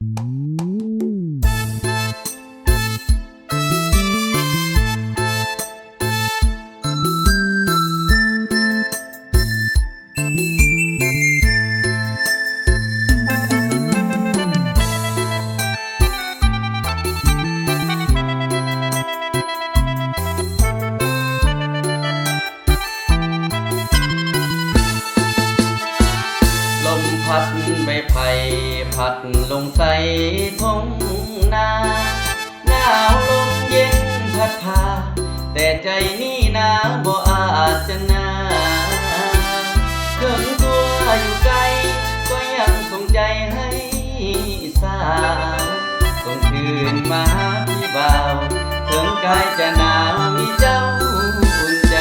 พัดใบไผ่พัดลงใส่ท้องนาหนาวลมเย็นพัดพาแต่ใจนี่นาบ่อาจจะนาถึงตัวอยู่ไกลก็ยังส่งใจให้สาวส่งคืนมาหาพี่บ่าวถึงกายจะหนาวมีเจ้าอุ่นใจ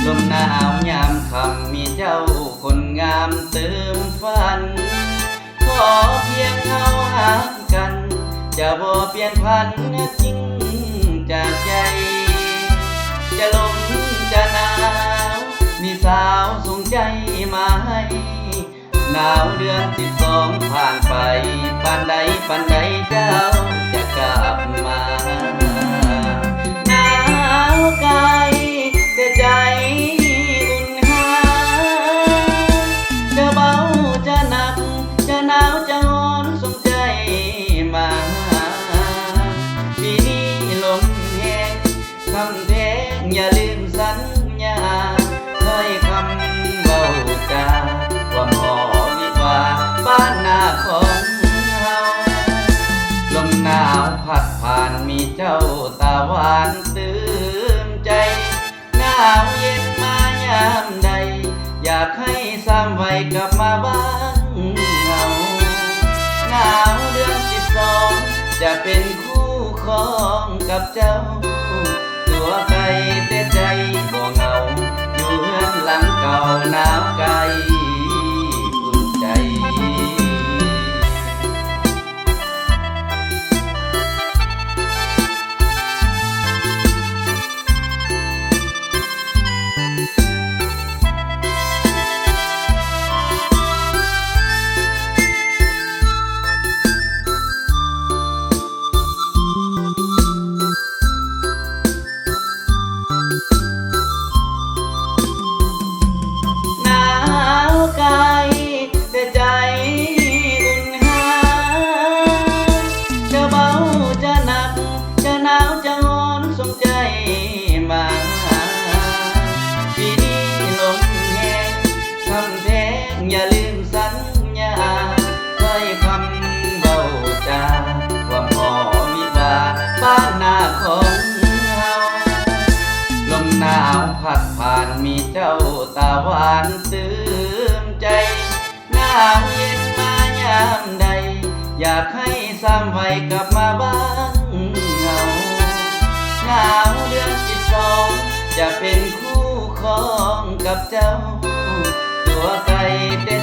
ลมหนาวยามค่ำมีเจ้าคนงามเติมฝันขอเพียงเขาหากันจะบ่เปลี่ยนพันจริงจากใจจะลมจะหนาวมีสาวส่งใจมาให้หนาวเดือน12ผ่านไปปานใดปานใดเจ้าจะกลับมาหนาวกายแต่ใจอุ่นหาจะเบาจะหนักจะหนาวจะร้อนส่งใจมาปีนี้ลมแห้งคำแทงอย่าลืมสัญญาถ้อยคำเบาจาความหอมวิวาบ้านนาของเฮาลมหนาวพัดผ่านมีเจ้าตาหวานตื่นใจหนาวเย็นมายามใดอยากให้ซ้ำไว้กลับมาบ้านเฮาหนาวเดือน12จะเป็นคู่ครองกับเจ้าตัวไกลแต่ใจบ่เหงาอยู่เฮือนหลังเก่าหนาวไกลอุ่นใจอย่าลืมสัญญาถ้อยคำเบาจาความหอมวิวาบ้านนาของเฮาลมหนาวพัดผ่านมีเจ้าตาหวานตื่มใจหนาวเย็นมายามใดอยากให้ซ้ำไว้กลับมาบ้านเฮาหนาวเดือน12จะเป็นคู่ครองกับเจ้าตัวไกลแต่